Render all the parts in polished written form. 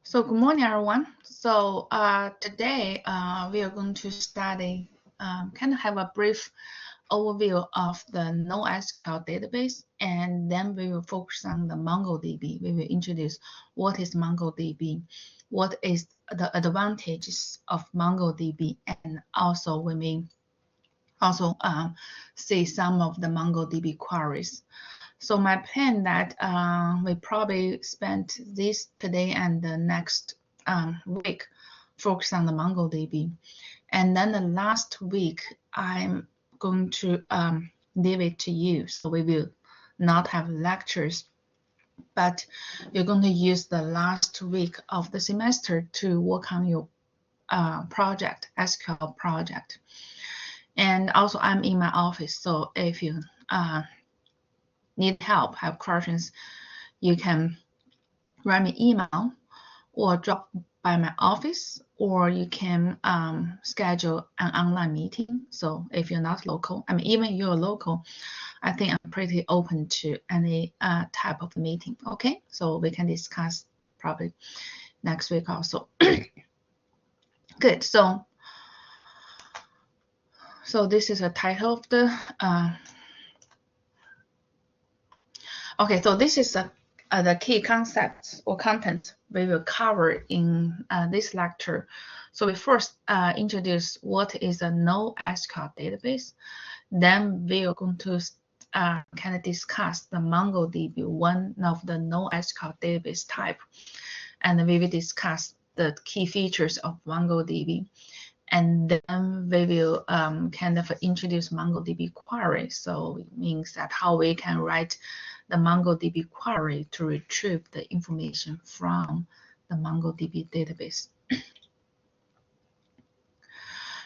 So good morning, everyone. So today we are going to study, kind of have a brief overview of the NoSQL database, and then we will focus on the MongoDB. We will introduce what is MongoDB, what is the advantages of MongoDB, and also we may also see some of the MongoDB queries. So my plan that we probably spent this today and the next week focus on the MongoDB. And then the last week, I'm going to leave it to you. So we will not have lectures, but you're going to use the last week of the semester to work on your project, SQL project. And also I'm in my office, so if you need help, have questions, you can write me email or drop by my office, or you can schedule an online meeting. So if you're not local, I mean, even you're local, I think I'm pretty open to any type of meeting. Okay, so we can discuss probably next week also. Good. So this is a title of the okay, so this is the key concepts or content we will cover in this lecture. So we first introduce what is a NoSQL database. Then we are going to kind of discuss the MongoDB, one of the NoSQL database type. And we will discuss the key features of MongoDB. And then we will kind of introduce MongoDB query. So it means that how we can write the MongoDB query to retrieve the information from the MongoDB database.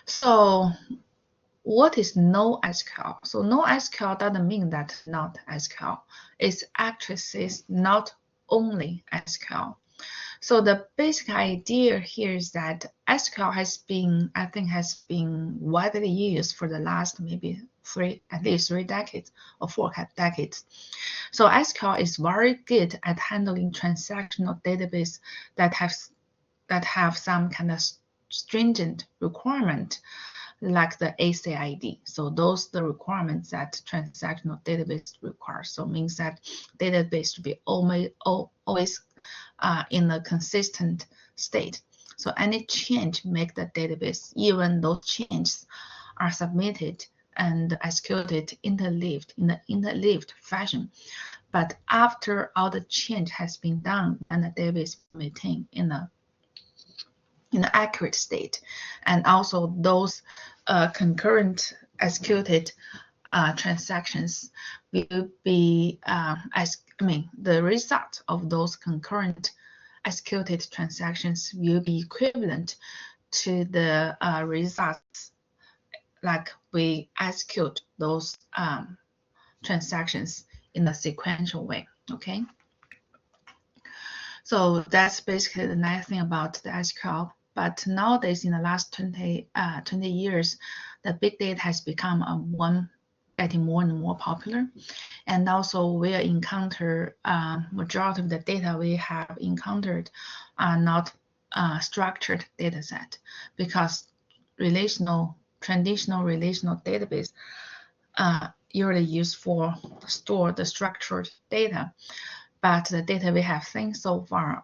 So what is NoSQL? So NoSQL doesn't mean that not SQL. It actually says not only SQL. So the basic idea here is that SQL has been, I think, has been widely used for the last maybe at least 3 decades or 4 decades. So SQL is very good at handling transactional database that have some kind of stringent requirement, like the ACID. So those are the requirements that transactional database requires. So it means that database should be always in a consistent state. So any change make the database, even those changes are submitted and executed interleaved in the interleaved fashion. But after all the change has been done, and the database maintained in an accurate state, and also those concurrent executed transactions will be the result of those concurrent executed transactions will be equivalent to the results like we execute those transactions in a sequential way. Okay, so that's basically the nice thing about the SQL. But nowadays, in the last 20 years, the big data has become getting more and more popular. And also we encounter majority of the data we have encountered are not structured data set, because traditional relational database usually used for store the structured data. But the data we have seen so far,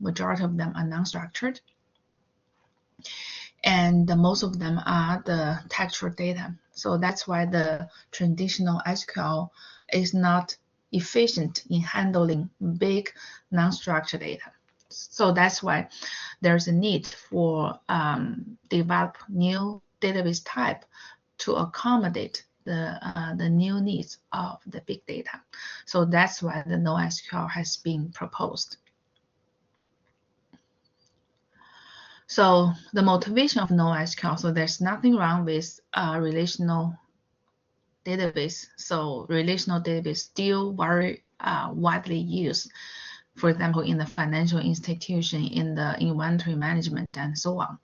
majority of them are non-structured. And most of them are the textual data. So that's why the traditional SQL is not efficient in handling big non-structured data. So that's why there's a need for develop new database type to accommodate the new needs of the big data. So that's why the NoSQL has been proposed. So the motivation of NoSQL, so there's nothing wrong with relational database. So relational database still very widely used, for example, in the financial institution, in the inventory management, and so on.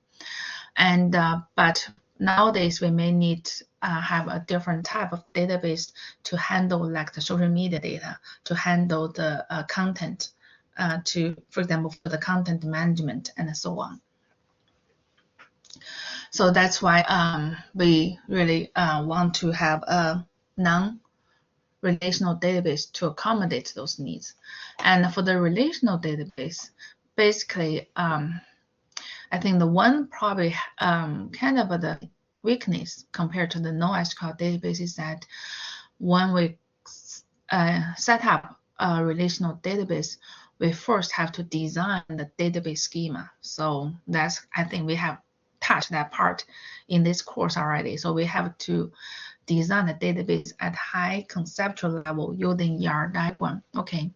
And but nowadays we may need have a different type of database to handle like the social media data, to handle the content to, for example, for the content management and so on. So that's why we really want to have a non-relational database to accommodate those needs. And for the relational database, basically, I think the one probably kind of the weakness compared to the NoSQL database is that when we set up a relational database, we first have to design the database schema. So that's, I think we have touched that part in this course already. So we have to design a database at high conceptual level using ER diagram. Okay,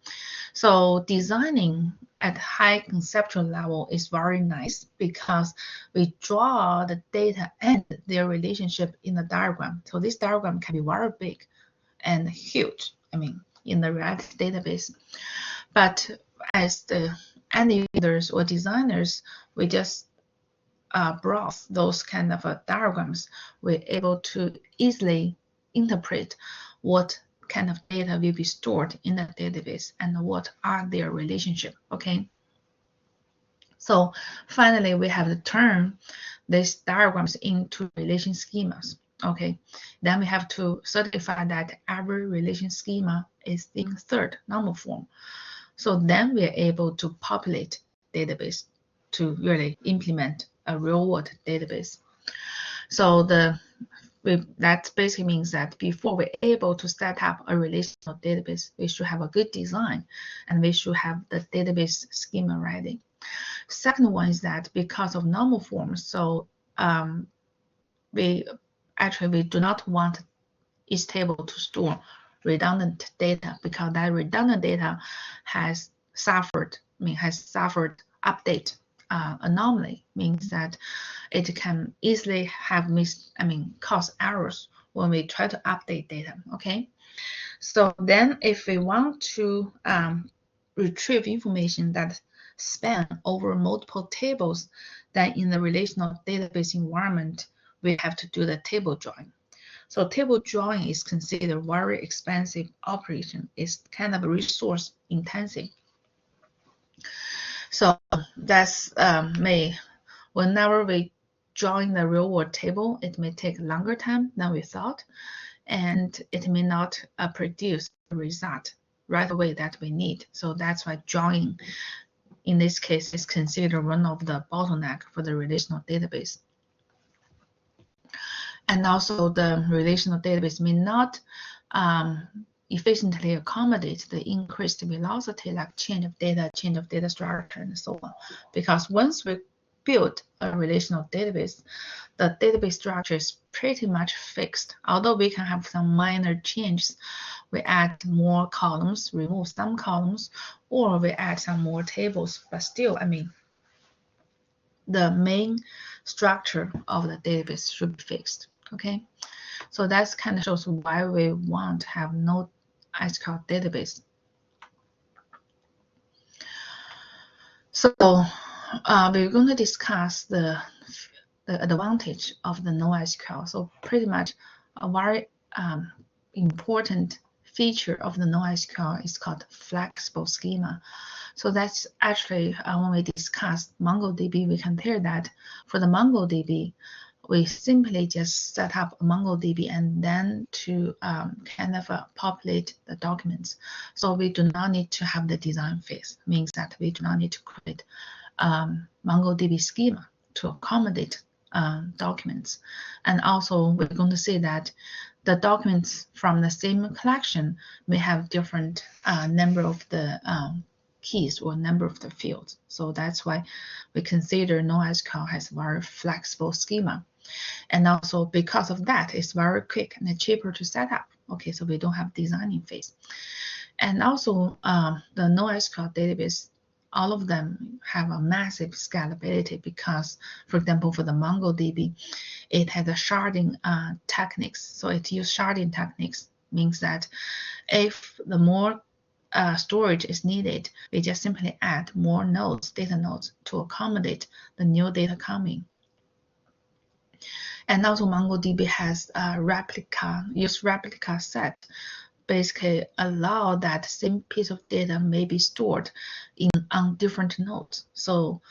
so designing at high conceptual level is very nice because we draw the data and their relationship in the diagram. So this diagram can be very big and huge, I mean, in the React database. But as the end users or designers, we just browse those kind of diagrams. We're able to easily interpret what kind of data will be stored in the database and what are their relationship. Okay. So finally, we have to turn these diagrams into relation schemas. Okay. Then we have to certify that every relation schema is in third normal form. So then we are able to populate database to really implement a real-world database. So that basically means that before we're able to set up a relational database, we should have a good design and we should have the database schema ready. Second one is that because of normal forms, so we do not want each table to store redundant data because that redundant data has suffered update anomaly, means that it can easily have cause errors when we try to update data. Okay, so then if we want to retrieve information that span over multiple tables, then in the relational database environment, we have to do the table drawing. So table drawing is considered a very expensive operation. It's kind of resource intensive. So that's whenever we drawing the real world table, it may take longer time than we thought, and it may not produce the result right away that we need. So that's why drawing in this case is considered one of the bottleneck for the relational database. And also the relational database may not efficiently accommodate the increased velocity like change of data structure, and so on. Because once we build a relational database, the database structure is pretty much fixed. Although we can have some minor changes, we add more columns, remove some columns, or we add some more tables, but still, the main structure of the database should be fixed. Okay, so that's kind of shows why we want to have NoSQL database. So we're going to discuss the advantage of the NoSQL. So pretty much a very important feature of the NoSQL is called flexible schema. So that's actually when we discuss MongoDB, we can tell that for the MongoDB, we simply just set up a MongoDB and then to populate the documents. So we do not need to have the design phase. Means that we do not need to create MongoDB schema to accommodate documents. And also we're going to see that the documents from the same collection may have different number of the keys or number of the fields. So that's why we consider NoSQL has very flexible schema. And also because of that, it's very quick and cheaper to set up. Okay, so we don't have designing phase. And also the NoSQL database, all of them have a massive scalability because, for example, for the MongoDB, it has a sharding techniques. So it uses sharding techniques, means that if the more storage is needed, we just simply add more nodes, data nodes, to accommodate the new data coming. And also MongoDB has replica set basically allow that same piece of data may be stored on different nodes. So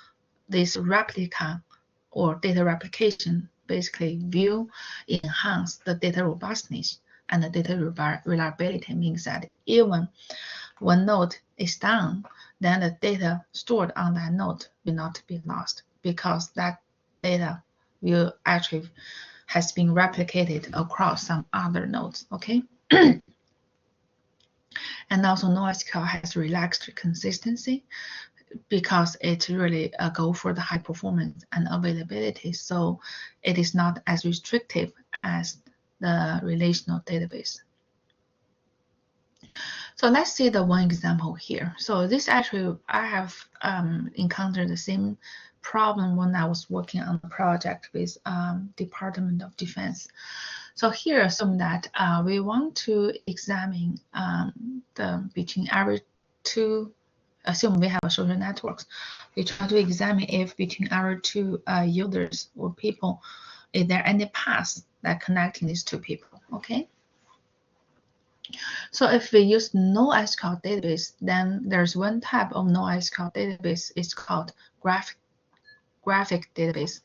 this replica or data replication basically will enhance the data robustness and the data reliability. Means that even one node is down, then the data stored on that node will not be lost, because that data will actually has been replicated across some other nodes. Okay. And also NoSQL has relaxed consistency, because it really go for the high performance and availability. So it is not as restrictive as the relational database. So let's see the one example here. So this actually, I have encountered the same problem when I was working on a project with Department of Defense. So here, assume that we want to examine between every two, assume we have a social networks. We try to examine if between our two users or people, is there any paths that connecting these two people, okay? So if we use NoSQL database, then there's one type of NoSQL database. It's called graphic database.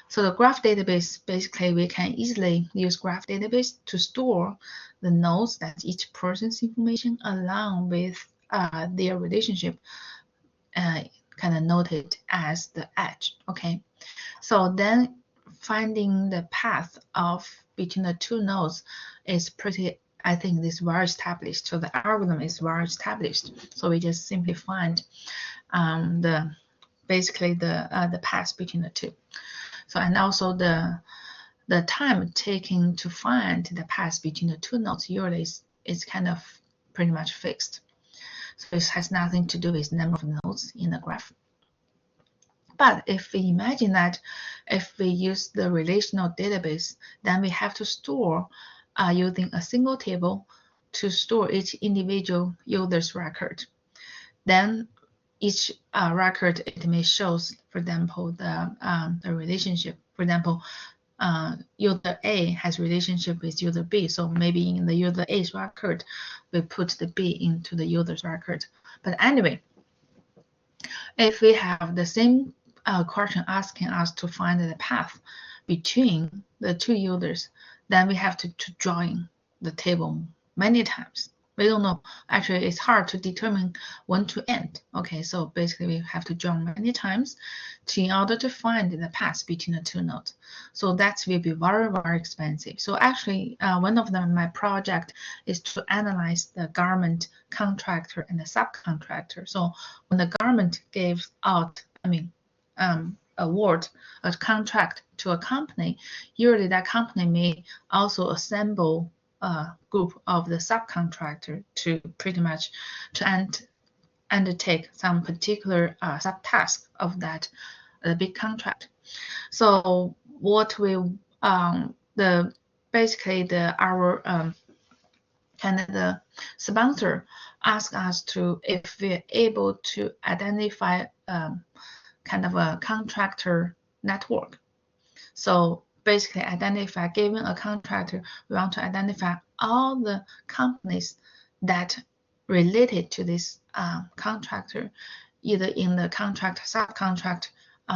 So the graph database, basically we can easily use graph database to store the nodes that each person's information along with their relationship kind of noted as the edge. Okay, so then finding the path of between the two nodes is pretty, I think this is well established. So the algorithm is well established. So we just simply find basically the path between the two. So and also the time taken to find the path between the two nodes usually is kind of pretty much fixed. So this has nothing to do with number of nodes in the graph. But if we imagine that if we use the relational database, then we have to store using a single table to store each individual user's record. Then each record, it may shows, for example, the relationship. For example, user A has relationship with user B. So maybe in the user A's record, we put the B into the user's record. But anyway, if we have the same question asking us to find the path between the two users, then we have to join the table many times. We don't know. Actually, it's hard to determine when to end. Okay, so basically we have to join many times in order to find the path between the two nodes. So that will be very, very expensive. So actually, one of my project is to analyze the government contractor and the subcontractor. So when the government gives out, award a contract to a company, usually that company may also assemble a group of the subcontractor to pretty much to undertake some particular subtask of that big contract. So what we our kind of the sponsor ask us to, if we're able to identify kind of a contractor network. So basically identify, given a contractor, we want to identify all the companies that related to this contractor, either in the contract subcontract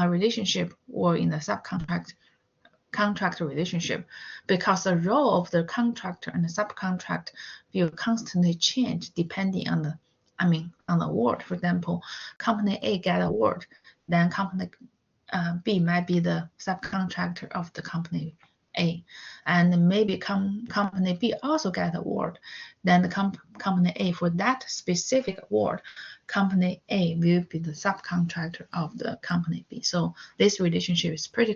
relationship or in the subcontract contractor relationship, because the role of the contractor and the subcontract will constantly change depending on the on the award. For example, company A get award, then company B might be the subcontractor of the company A, and maybe company B also get award, then the company A for that specific award, company A will be the subcontractor of the company B. So this relationship is pretty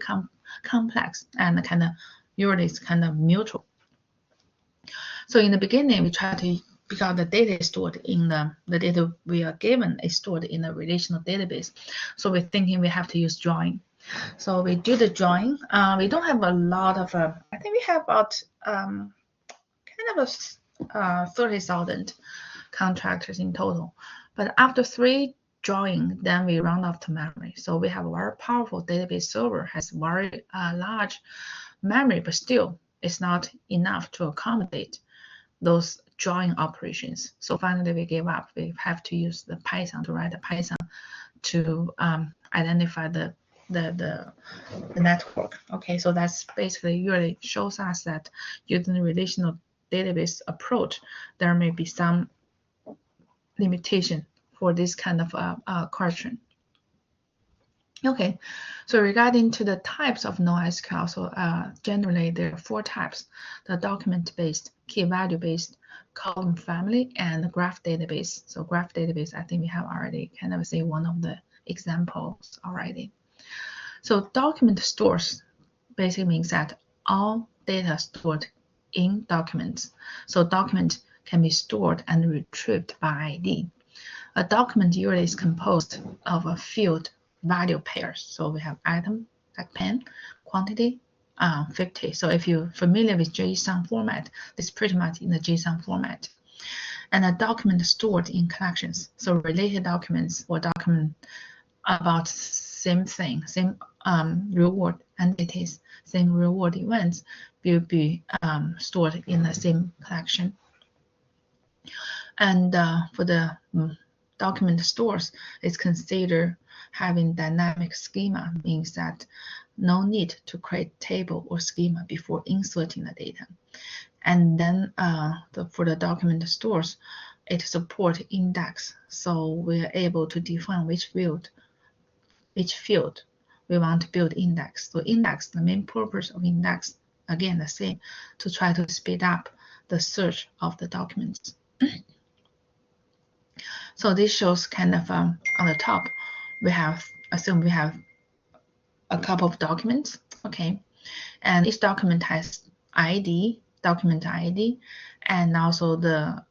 complex and kind of usually it's kind of mutual. So in the beginning, we try to, because the data is stored in the data we are given is stored in a relational database. So we're thinking we have to use join. So we do the join. We don't have a lot of, I think we have about kind of 30,000 contractors in total. But after 3 join, then we run out of memory. So we have a very powerful database server, has very large memory, but still it's not enough to accommodate those drawing operations. So finally we gave up. We have to use the Python to write a Python to identify the network. Okay, so that's basically really shows us that using the relational database approach, there may be some limitation for this kind of question. Okay, so regarding to the types of NoSQL, so generally there are 4 types: the document-based, key-value-based, column family, and graph database. So graph database, I think we have already kind of seen one of the examples already. So document stores basically means that all data stored in documents. So document can be stored and retrieved by ID. A document usually is composed of a field value pairs. So we have item, like pen, quantity, 50. So if you're familiar with JSON format, it's pretty much in the JSON format. And a document stored in collections. So related documents or document about same thing, same reward entities, same reward events will be stored in the same collection. And for the document stores, it's considered having dynamic schema, means that no need to create table or schema before inserting the data. And then for the document stores, it supports index, so we're able to define which field we want to build index. So index, the main purpose of index, again the same, to try to speed up the search of the documents. So this shows kind of on the top, we have assume we have a couple of documents, okay, and each document has ID, document ID, and also the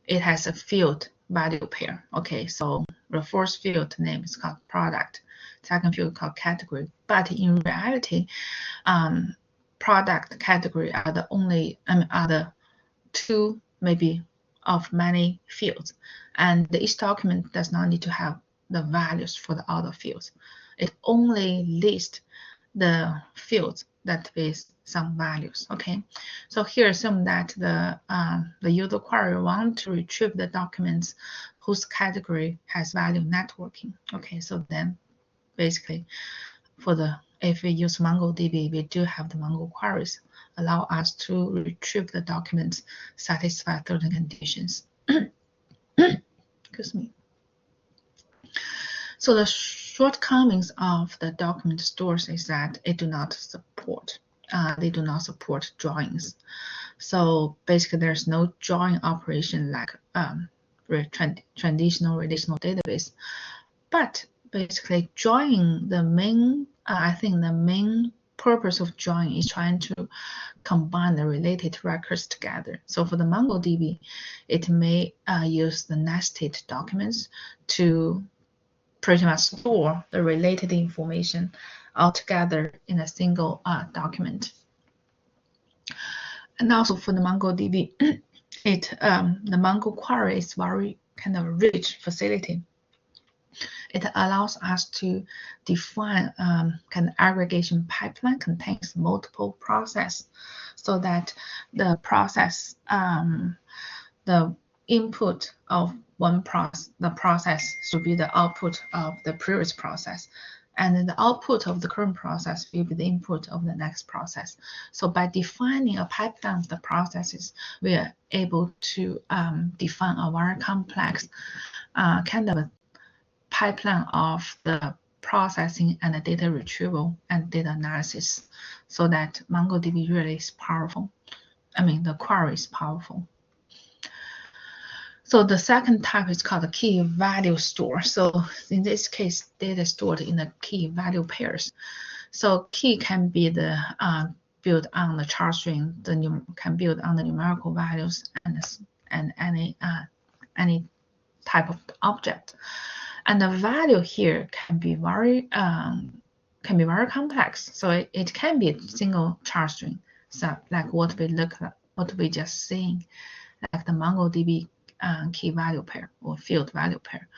it has a field value pair. Okay, so the first field name is called product, second field called category. But in reality, product category are the only, are the 2 maybe of many fields, and each document does not need to have the values for the other fields. It only lists the fields that with some values. Okay, so here assume that the user query want to retrieve the documents whose category has value networking. Okay, so then basically for the, if we use MongoDB, we do have the Mongo queries allow us to retrieve the documents satisfy certain conditions. Excuse me. So the shortcomings of the document stores is that it do not support they do not support drawings. So basically there's no drawing operation like traditional relational database. But basically drawing, the main I think the main purpose of drawing is trying to combine the related records together. So for the MongoDB, it may use the nested documents to pretty much store the related information all together in a single document. And also for the MongoDB, the Mongo query is very kind of rich facility. It allows us to define kind of aggregation pipeline contains multiple processes, so that the process, the input of one process, the process should be the output of the previous process, and then the output of the current process will be the input of the next process. So by defining a pipeline of the processes, we are able to define a very complex kind of a pipeline of the processing and the data retrieval and data analysis, so that MongoDB really is powerful. I mean, the query is powerful. So the second type is called the key value store. So in this case, data stored in the key value pairs. So key can be the built on the char string, can build on the numerical values and any type of object. And the value here can be very complex. So it can be a single char string, so like what we just seen, like the MongoDB key value pair or field value pair.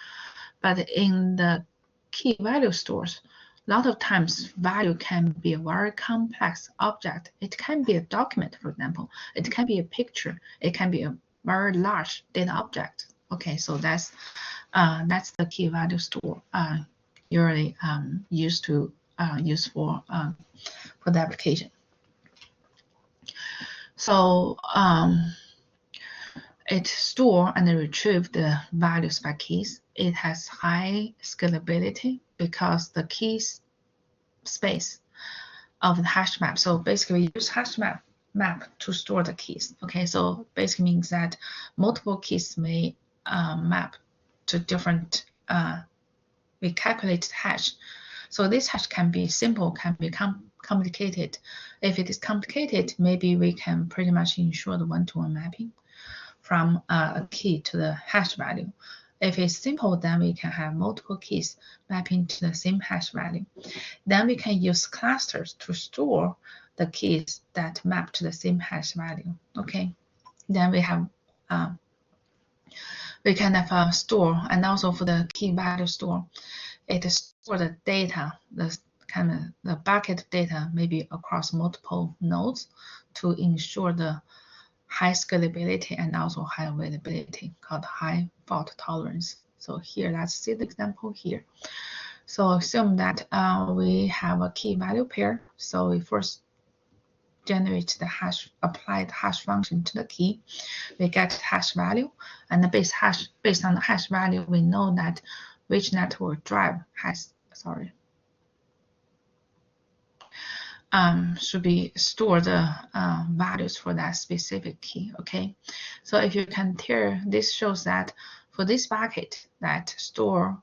But in the key value stores, lot of times value can be a very complex object. It can be a document, for example. It can be a picture. It can be a very large data object. Okay, so that's the key value store usually used for the application. So it store and retrieve the values by keys. It has high scalability because the keys space of the hash map. So basically we use hash map to store the keys. Okay, so basically means that multiple keys may map to different recalculated hash. So this hash can be simple, can be complicated. If it is complicated, maybe we can pretty much ensure the one-to-one mapping from a key to the hash value. If it's simple, then we can have multiple keys mapping to the same hash value. Then we can use clusters to store the keys that map to the same hash value. Okay, then we have we can have a store, and also for the key value store, it stores the data, the bucket data, maybe across multiple nodes to ensure the high scalability and also high availability, called high fault tolerance. So here, let's see the example here. So assume that we have a key value pair. So we first generate the hash, apply the hash function to the key. We get hash value, and the based on the hash value, we know that which network drive has, should be store the values for that specific key. Okay, so if you can tell, this shows that for this bucket that store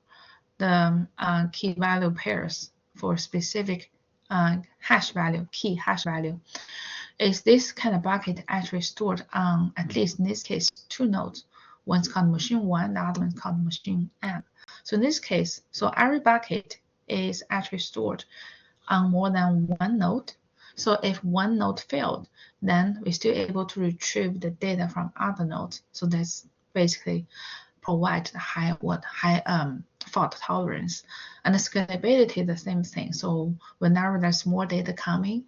the key value pairs for specific hash value, key hash value, is this kind of bucket actually stored on, at least in this case, two nodes. One's called machine 1, the other one's called machine M. So in this case, so every bucket is actually stored on more than one node. So if one node failed, then we're still able to retrieve the data from other nodes. So that's basically provide the high fault tolerance. And the scalability, the same thing. So whenever there's more data coming,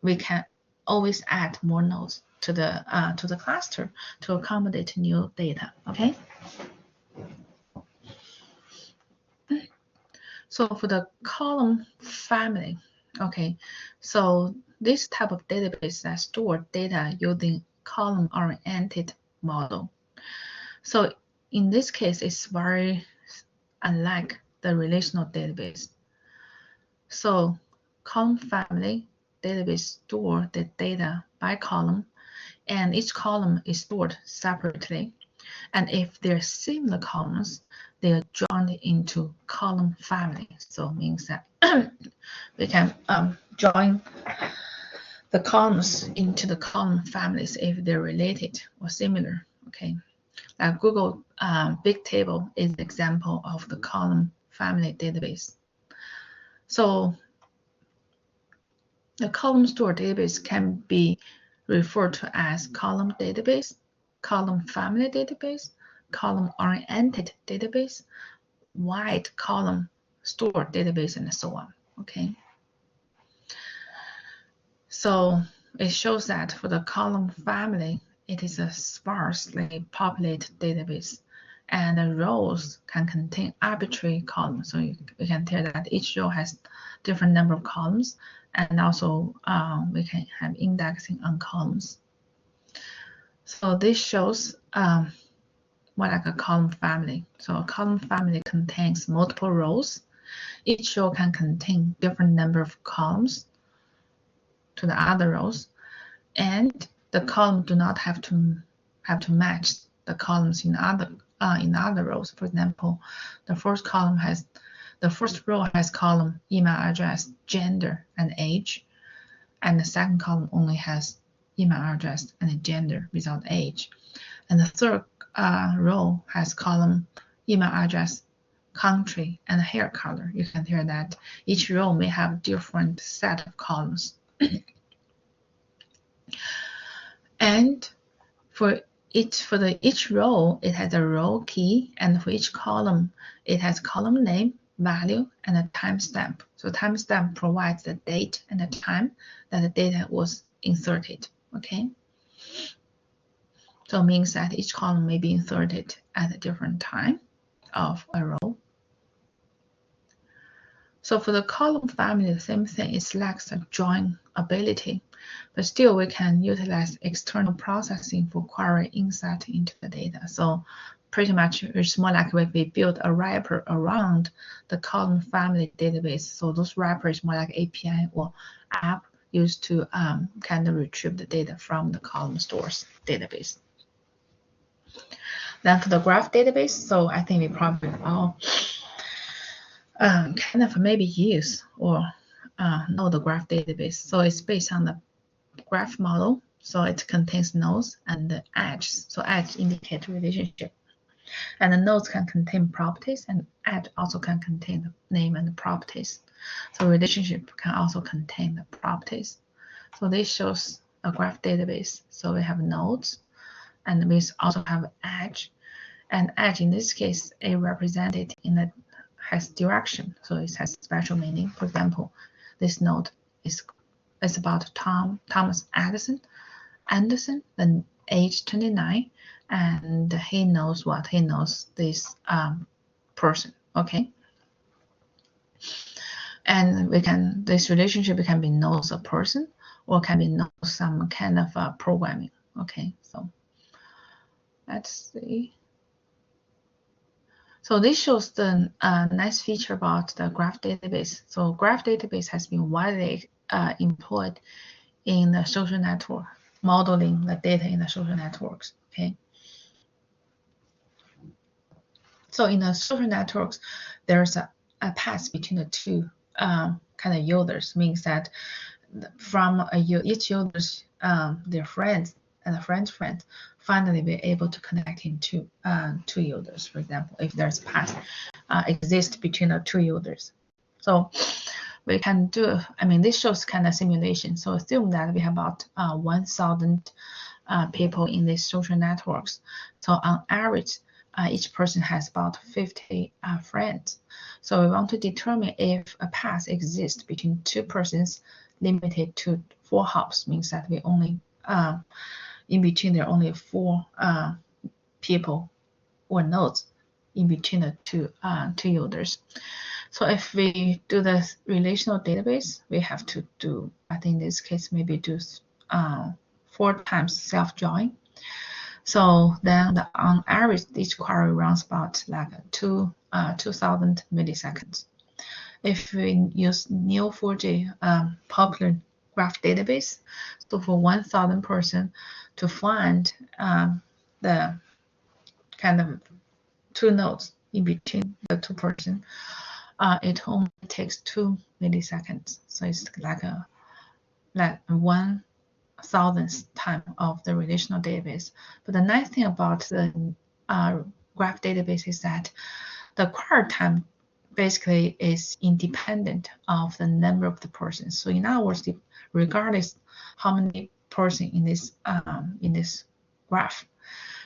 we can always add more nodes to the cluster to accommodate new data. Okay. So for the column family, okay, so this type of database that store data using column-oriented model. So in this case, it's very unlike the relational database. So column family database store the data by column, and each column is stored separately. And if they're similar columns, they are joined into column family. So it means that we can join the columns into the column families if they're related or similar. Okay, Google Big Table is an example of the column family database. So the column store database can be referred to as column database, column family database, column-oriented database, wide column store database, and so on. Okay. So it shows that for the column family, it is a sparsely populated database, and the rows can contain arbitrary columns. So we can tell that each row has different number of columns, and also we can have indexing on columns. So this shows what like a column family. So a column family contains multiple rows. Each row can contain different number of columns to the other rows, and the column do not have to match the columns in other rows. For example, the first row has column email address, gender, and age, and the second column only has email address and gender without age, and the third row has column email address, country, and hair color. You can hear that each row may have different set of columns. And for each row, it has a row key, and for each column, it has column name value and a timestamp. So timestamp provides the date and the time that the data was inserted. Okay. So it means that each column may be inserted at a different time of a row. So for the column family, the same thing. It lacks a join ability, but still we can utilize external processing for query insight into the data. So pretty much it's more like we build a wrapper around the column family database. So those wrappers more like API or app used to kind of retrieve the data from the column stores database. Then for the graph database, so I think we probably all kind of maybe use or know the graph database. So it's based on the graph model. So it contains nodes and the edges. So edge indicate relationship. And the nodes can contain properties, and edge also can contain the name and the properties. So relationship can also contain the properties. So this shows a graph database. So we have nodes, and we also have edge. And edge in this case is represented in the has direction, so it has special meaning. For example, this node is about Thomas Anderson, then age 29, and he knows what? He knows this person, okay? And this relationship can be knows a person or can be knows some kind of programming, okay? So let's see. So this shows the nice feature about the graph database. So graph database has been widely employed in the social network, modeling the data in the social networks, okay? So in the social networks, there's a path between the two kind of users, means that from each user's their friends and a friend's friend finally be able to connect into two users, for example, if there's a path exists between the two users. So we can do, I mean, this shows kind of simulation. So assume that we have about 1,000 people in these social networks. So on average, each person has about 50 friends. So we want to determine if a path exists between two persons limited to 4 hops, means that we only in between there are only 4 people or nodes in between the two users. So if we do the relational database, we have to do, I think in this case, maybe do 4 times self-join. So then on average, each query runs about like 2,000 milliseconds. If we use Neo4j popular graph database, so for 1,000 person to find the kind of 2 nodes in between the 2 person, it only takes 2 milliseconds. So it's like 1,000th time of the relational database. But the nice thing about the graph database is that the query time basically is independent of the number of the persons. So in other words, regardless how many persons in this graph.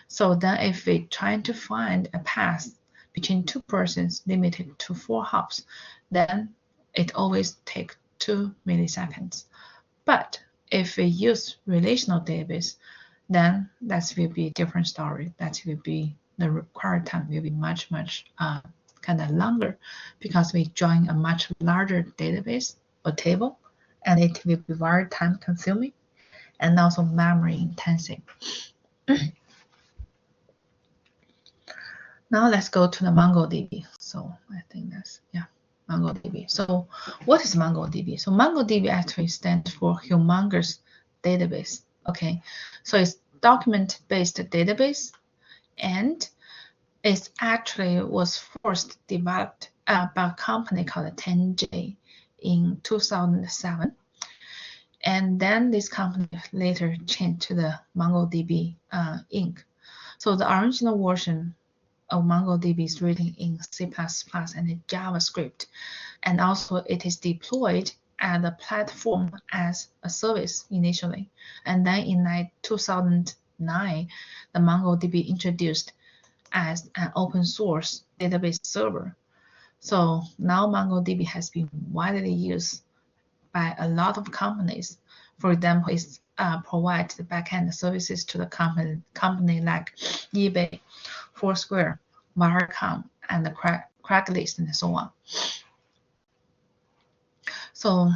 So then if we try to find a path between 2 persons limited to 4 hops, then it always takes 2 milliseconds. But if we use relational database, then that will be a different story. That will be the required time will be much kind of longer, because we join a much larger database or table, and it will be very time consuming and also memory intensive. Now let's go to the MongoDB. So I think that's, yeah, MongoDB. So what is MongoDB? So MongoDB actually stands for humongous database. Okay, so it's document-based database, and it actually was first developed by a company called 10J in 2007. And then this company later changed to the MongoDB Inc. So the original version of MongoDB is written in C++ and in JavaScript. And also it is deployed as a platform as a service initially. And then in 2009, the MongoDB introduced as an open source database server. So now MongoDB has been widely used by a lot of companies. For example, it provides the backend services to the company like eBay, Foursquare, Viacom, and the Craigslist, and so on. So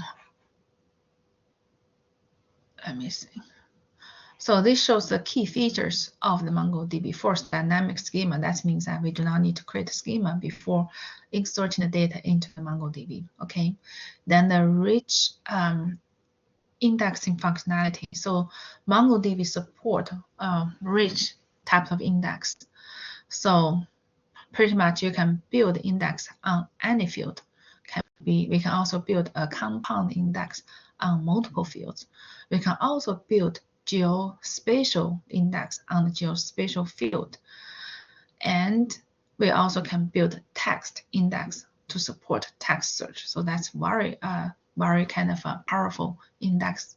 let me see. So this shows the key features of the MongoDB. First, dynamic schema. That means that we do not need to create a schema before inserting the data into the MongoDB. Okay. Then the rich indexing functionality. So MongoDB support rich types of index. So pretty much you can build index on any field. We can also build a compound index on multiple fields. We can also build geospatial index on the geospatial field. And we also can build text index to support text search. So that's very kind of a powerful index.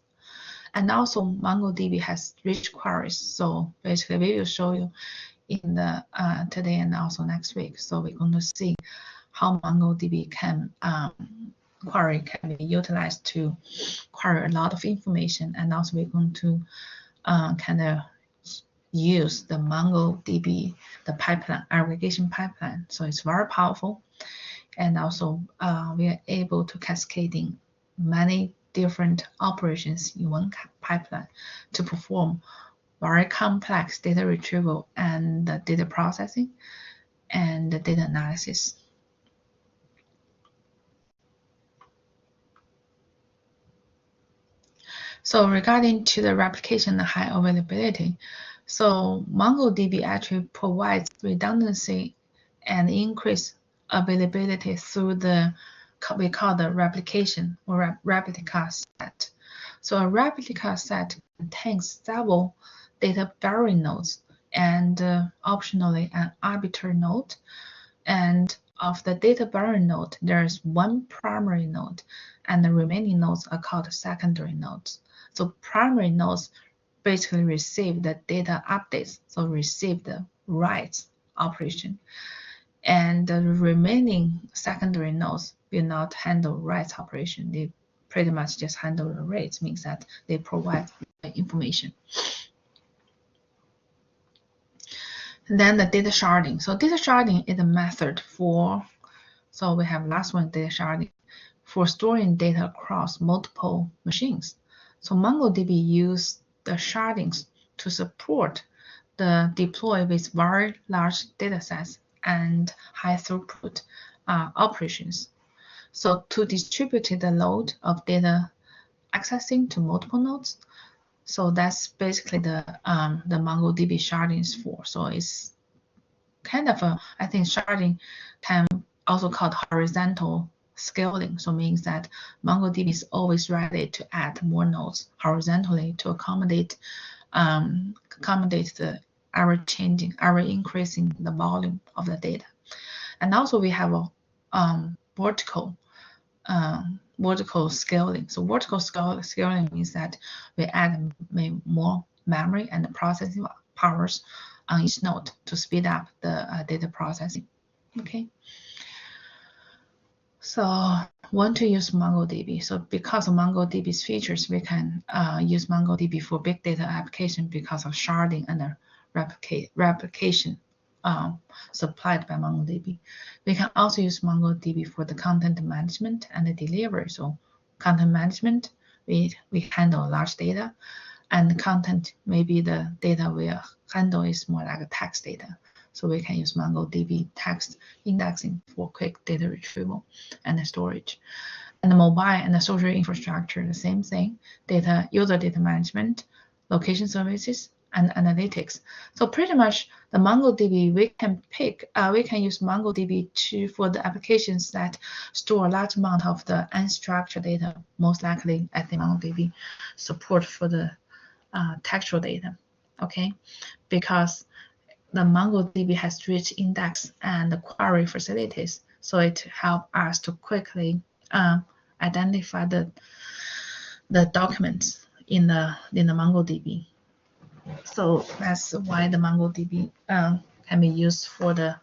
And also MongoDB has rich queries. So basically we will show you in the today and also next week. So we're going to see how MongoDB can query can be utilized to query a lot of information, and also we're going to kind of use the MongoDB, the pipeline, aggregation pipeline. So it's very powerful, and also we are able to cascading many different operations in one pipeline to perform very complex data retrieval and data processing and data analysis. So regarding to the replication and high availability, so MongoDB actually provides redundancy and increased availability through the we call the replication or replica set. So a replica set contains several data-bearing nodes and optionally an arbiter node. And of the data-bearing node, there is one primary node, and the remaining nodes are called secondary nodes. So primary nodes basically receive the data updates, so receive the writes operation. And the remaining secondary nodes will not handle writes operation. They pretty much just handle the reads, means that they provide information. And then the data sharding. So data sharding is a method for, so we have last one, data sharding, for storing data across multiple machines. So MongoDB uses the shardings to support the deploy with very large data sets and high throughput operations. So to distribute the load of data accessing to multiple nodes, so that's basically the MongoDB sharding is for. So it's kind of a, I think sharding can also called horizontal scaling. So means that MongoDB is always ready to add more nodes horizontally to accommodate the ever increasing the volume of the data. And also we have a vertical scaling. So vertical scaling means that we add more memory and processing powers on each node to speed up the data processing. Okay. So when to use MongoDB? So because of MongoDB's features, we can use MongoDB for big data application because of sharding and the replication supplied by MongoDB. We can also use MongoDB for the content management and the delivery. So content management, we handle large data, and the content, maybe the data we handle is more like a text data. So we can use MongoDB text indexing for quick data retrieval and storage. And the mobile and the social infrastructure, the same thing, user data management, location services, and analytics. So pretty much the MongoDB, we can use MongoDB for the applications that store a large amount of the unstructured data. Most likely, I think MongoDB support for the textual data, okay? Because the MongoDB has rich index and the query facilities, so it helps us to quickly identify the documents in the MongoDB. So that's why the MongoDB can be used for the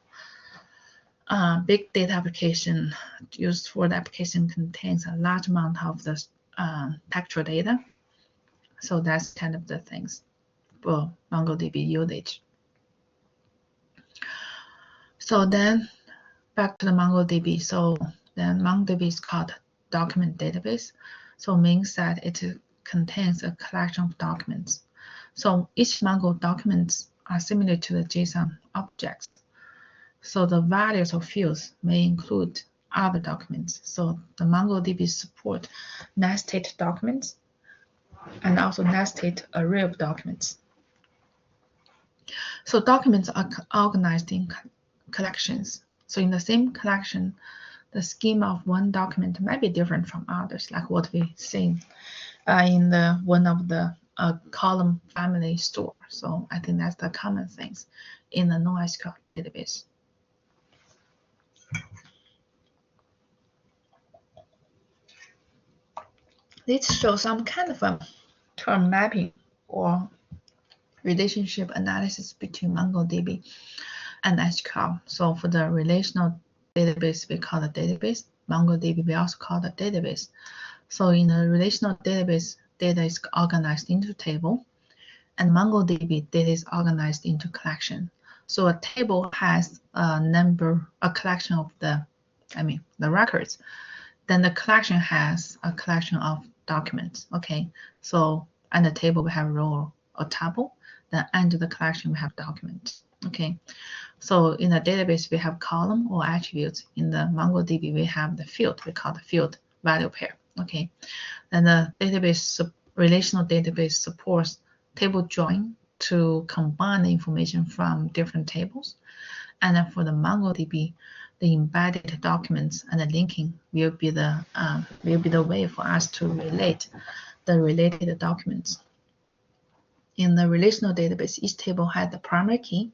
big data application used for the application contains a large amount of the textual data. So that's kind of the things for MongoDB usage. So then back to the MongoDB. So then MongoDB is called document database. So it means that it contains a collection of documents. So each Mongo documents are similar to the JSON objects. So the values of fields may include other documents. So the MongoDB support nested documents and also nested array of documents. So documents are organized in collections. So in the same collection, the schema of one document might be different from others, like what we've seen in the one of the column family store. So I think that's the common things in the NoSQL database. This shows some kind of a term mapping or relationship analysis between MongoDB and SQL. So for the relational database, we call it database. MongoDB, we also call it database. So in a relational database, data is organized into table, and MongoDB data is organized into collection. So a table has a collection of the records. Then the collection has a collection of documents. Okay, so on the table we have row or tuple. Then under the collection we have documents. Okay, so in the database we have column or attributes. In the MongoDB we have the field. We call the field value pair. Okay, then the relational database supports table join to combine the information from different tables. And then for the MongoDB, the embedded documents and the linking will be the way for us to relate the related documents. In the relational database, each table has the primary key,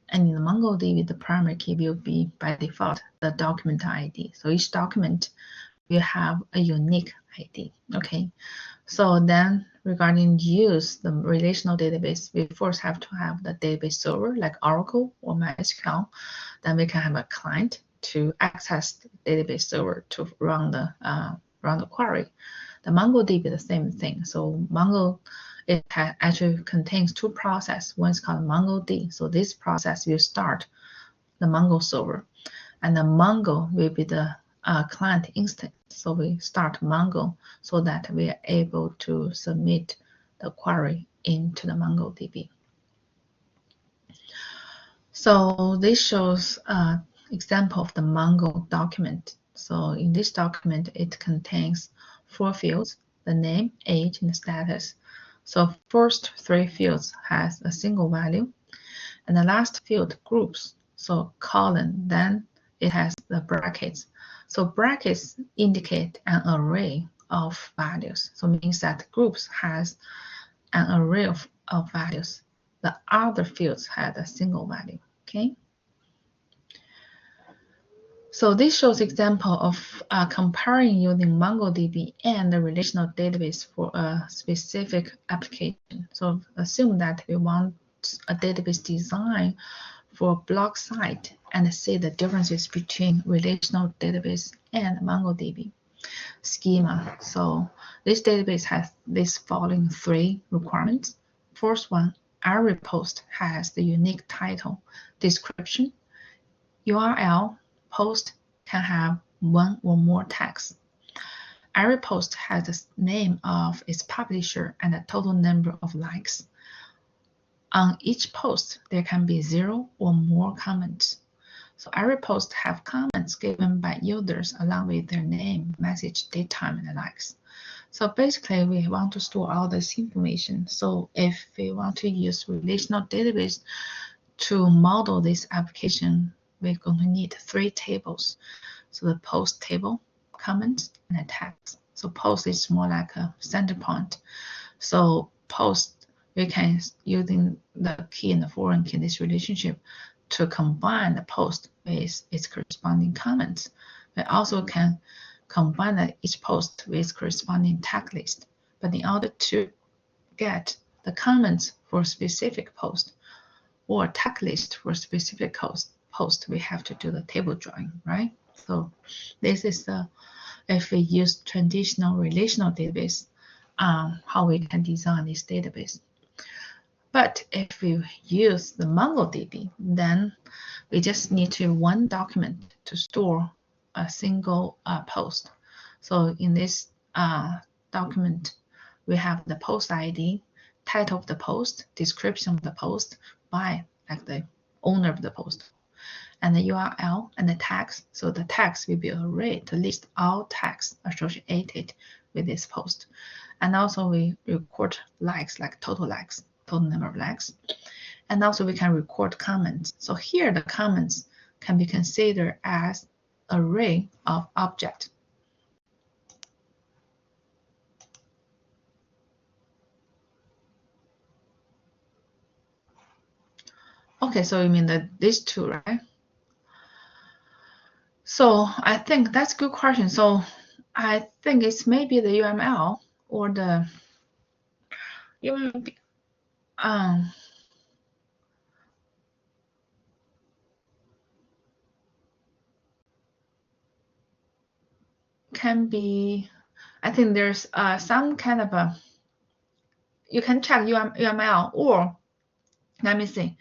and in the MongoDB, the primary key will be by default the document ID. So each document will have a unique ID. Okay, so then regarding use the relational database, we first have to have the database server like Oracle or MySQL. Then we can have a client to access the database server to run the query. The MongoDB the same thing. So Mongo, it actually contains two processes. One is called MongoD. So this process will start the Mongo server, and the Mongo will be the client instance. So we start Mongo so that we are able to submit the query into the MongoDB. So this shows an example of the Mongo document. So in this document, it contains 4 fields: the name, age, and the status. So first 3 fields has a single value, and the last field groups. So colon, then it has the brackets. So brackets indicate an array of values. So it means that groups has an array of values. The other fields had a single value. Okay. So this shows example of comparing using MongoDB and the relational database for a specific application. So assume that we want a database design for a blog site and see the differences between relational database and MongoDB schema. So this database has these following 3 requirements. First one, every post has the unique title, description, URL. Post can have 1 or more tags. Every post has the name of its publisher and the total number of likes. On each post, there can be 0 or more comments. So every post have comments given by users along with their name, message, date, time, and likes. So basically, we want to store all this information. So if we want to use relational database to model this application, we're going to need 3 tables. So the post table, comments, and the tags. So post is more like a center point. So post, we can, using the key and the foreign key in this relationship, to combine the post with its corresponding comments. We also can combine each post with corresponding tag list. But in order to get the comments for a specific post or tag list for a specific post, post, we have to do the table drawing, right? So this is the, if we use traditional relational database, how we can design this database. But if we use the MongoDB, then we just need to one document to store a single post. So in this document, we have the post ID, title of the post, description of the post by like the owner of the post, and the URL and the tags. So the tags will be an array to list all tags associated with this post. And also we record likes, like total likes, total number of likes. And also we can record comments. So here the comments can be considered as array of object. Okay, so you mean that these two, right? So I think that's a good question. So I think it's maybe the UML or the can be, I think there's some kind of a, you can check UML, or let me see,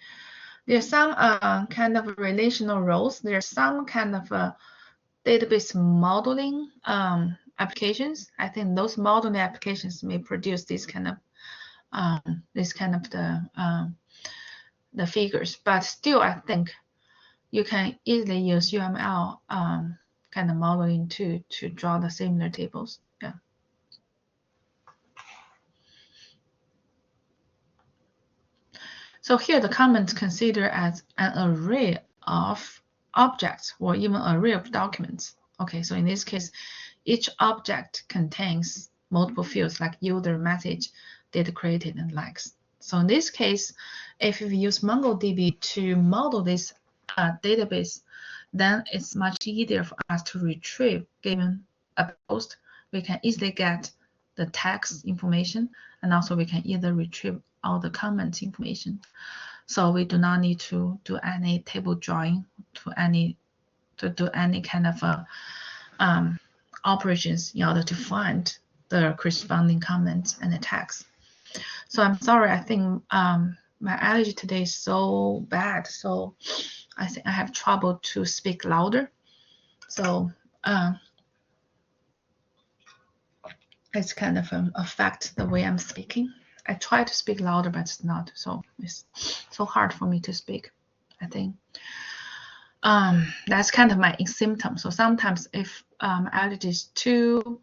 there's some kind of relational roles. There's some kind of database modeling applications. I think those modeling applications may produce this kind of the figures, but still I think you can easily use UML kind of modeling to draw the similar tables. Yeah. So here the comments considered as an array of objects or even array of documents. Okay, so in this case, each object contains multiple fields like user, message, data created, and likes. So in this case, if we use MongoDB to model this database, then it's much easier for us to retrieve given a post. We can easily get the text information, and also we can either retrieve all the comments information. So we do not need to do any table drawing to do any kind of operations in order to find the corresponding comments and the text. So I'm sorry, I think my allergy today is so bad, so I think I have trouble to speak louder. So it's kind of affect the way I'm speaking. I try to speak louder, but it's not. So it's so hard for me to speak, I think. That's kind of my symptom. So sometimes if allergy is too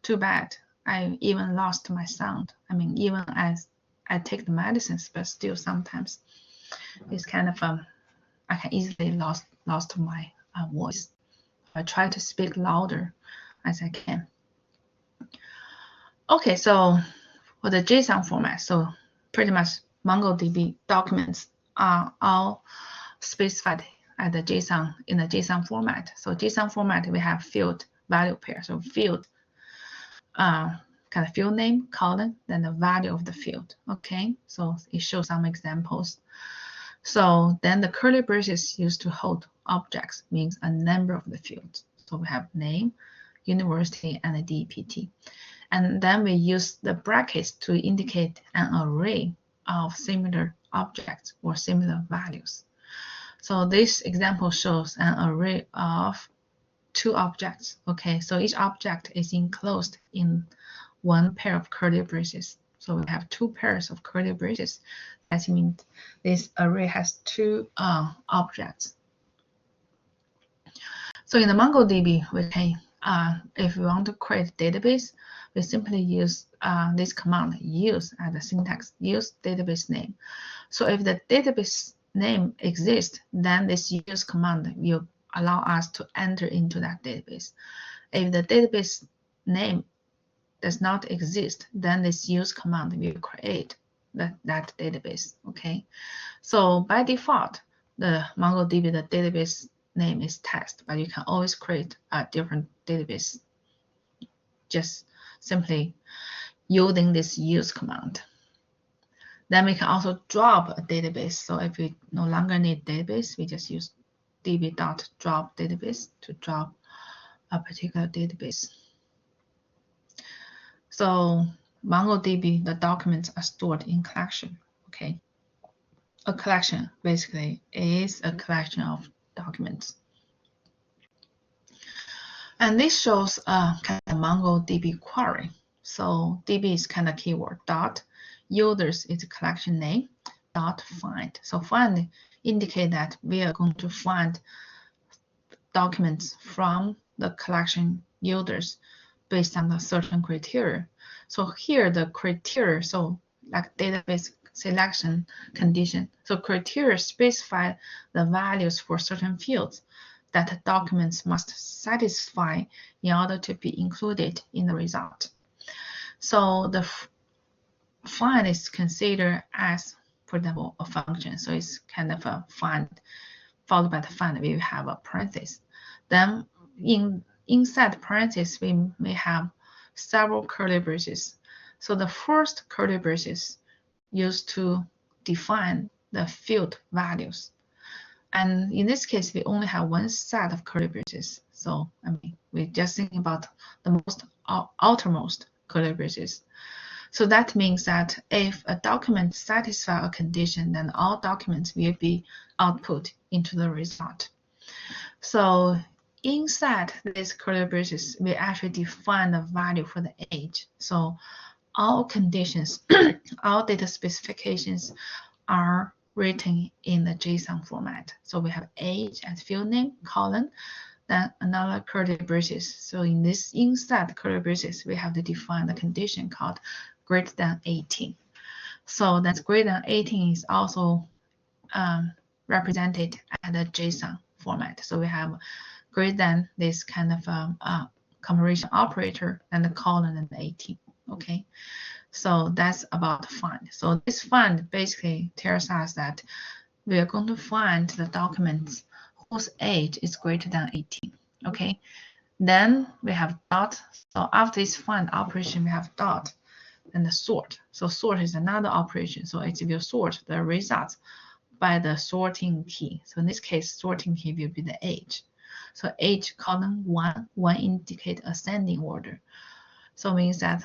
bad, I even lost my sound. I mean, even as I take the medicines, but still sometimes it's kind of I can easily lost my voice. I try to speak louder as I can. Okay, so for the JSON format, so pretty much MongoDB documents are all specified at the JSON in the JSON format. So JSON format, we have field value pair. So field kind of field name, colon, then the value of the field. Okay, so it shows some examples. So then the curly braces used to hold objects means a number of the fields. So we have name, university, and a DPT. And then we use the brackets to indicate an array of similar objects or similar values. So this example shows an array of 2 objects. Okay, so each object is enclosed in 1 pair of curly braces. So we have 2 pairs of curly braces. That means this array has 2 objects. So in the MongoDB, we can, if we want to create a database, we simply use this command, use as the syntax, use database name. So if the database name exists, then this use command will allow us to enter into that database. If the database name does not exist, then this use command will create that database. Okay, so by default, the MongoDB, the database name is test, but you can always create a different database just simply using this use command. Then we can also drop a database. So if we no longer need database, we just use db.drop database to drop a particular database. So MongoDB, the documents are stored in collection. Okay, a collection basically is a collection of documents. And this shows a kind of MongoDB query. So DB is kind of keyword, dot users is a collection name, dot find. So find indicate that we are going to find documents from the collection users based on the certain criteria. So here the criteria, so like database selection condition. So criteria specify the values for certain fields that documents must satisfy in order to be included in the result. So the find is considered as, for example, a function. So it's kind of a find followed by the find. We have a parenthesis. Then inside parentheses, we may have several curly braces. So the first curly braces used to define the field values. And in this case, we only have one set of curly braces. So, I mean, we're just thinking about the most outermost curly braces. So that means that if a document satisfies a condition, then all documents will be output into the result. So inside these curly braces, we actually define the value for the age. So all conditions, all data specifications are written in the JSON format. So we have age as field name, colon, then another curly braces. So in this inside curly braces, we have to define the condition called greater than 18. So that's greater than 18 is also represented at the JSON format. So we have greater than this kind of comparison operator and the colon and the 18. Okay. So that's about find. So this find basically tells us that we are going to find the documents whose age is greater than 18. Okay. Then we have dot. So after this find operation, we have dot and the sort. So sort is another operation. So it will sort the results by the sorting key. So in this case, sorting key will be the age. So age column 1, 1 indicate ascending order. So it means that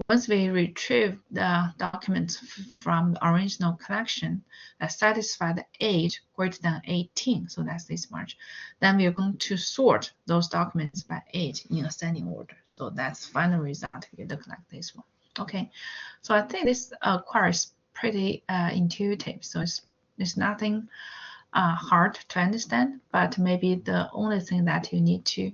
once we retrieve the documents from the original collection that satisfy the age greater than 18, so that's this much, then we are going to sort those documents by age in ascending order. So that's final result. We look like this one. Okay, so I think this query is pretty intuitive. So it's nothing hard to understand, but maybe the only thing that you need to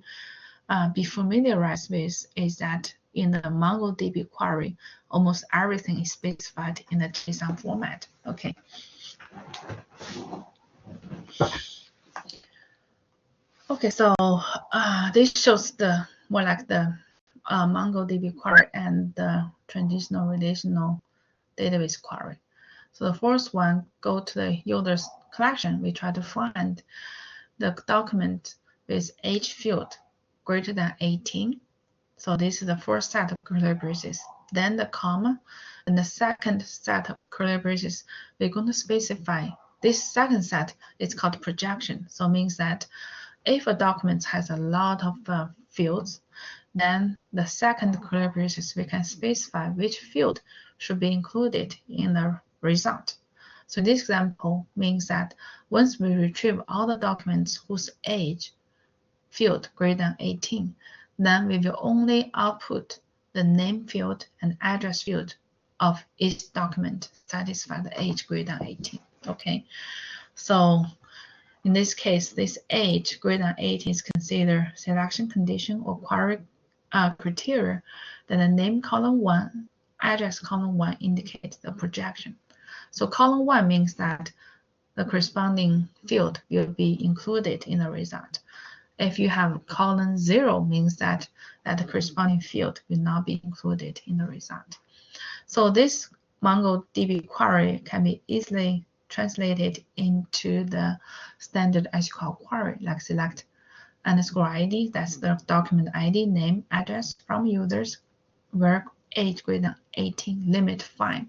be familiarized with is that in the MongoDB query, almost everything is specified in the JSON format. Okay. Okay, so this shows the more like the MongoDB query and the traditional relational database query. So the first one, go to the user's collection. We try to find the document with age field greater than 18. So this is the first set of curly braces. Then the comma, and the second set of curly braces, we're going to specify this second set is called projection. So it means that if a document has a lot of fields, then the second curly braces, we can specify which field should be included in the result. So this example means that once we retrieve all the documents whose age field greater than 18, then we will only output the name field and address field of each document satisfy the age greater than 18. Okay, so in this case, this age greater than 18 is considered selection condition or query criteria. Then the name column 1, address column 1 indicates the projection. So column 1 means that the corresponding field will be included in the result. If you have column 0, means that the corresponding field will not be included in the result. So this MongoDB query can be easily translated into the standard SQL query, like select underscore ID, that's the document ID, name, address from users, where age greater than 18, limit find.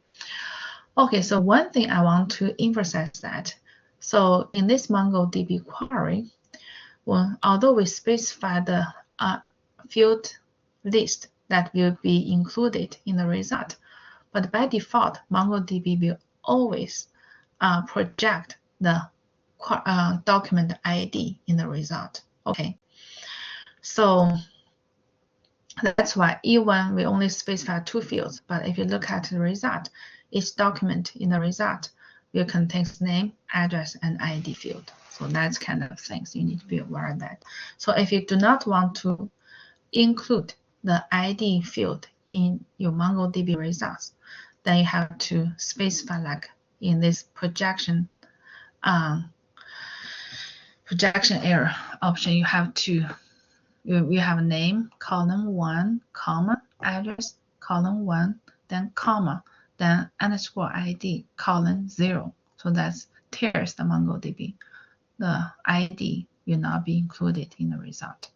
Okay, so one thing I want to emphasize that So in this MongoDB query, although we specify the field list that will be included in the result, but by default, MongoDB will always project the document ID in the result. Okay, so that's why even we only specify 2 fields, but if you look at the result, each document in the result will contain name, address, and ID field. So that's kind of things you need to be aware of that. So if you do not want to include the ID field in your MongoDB results, then you have to specify, like in this projection error option, you have to you have name, column 1, comma, address, column 1, then comma, then underscore ID, column 0. So that's tears the MongoDB. The ID will not be included in the result.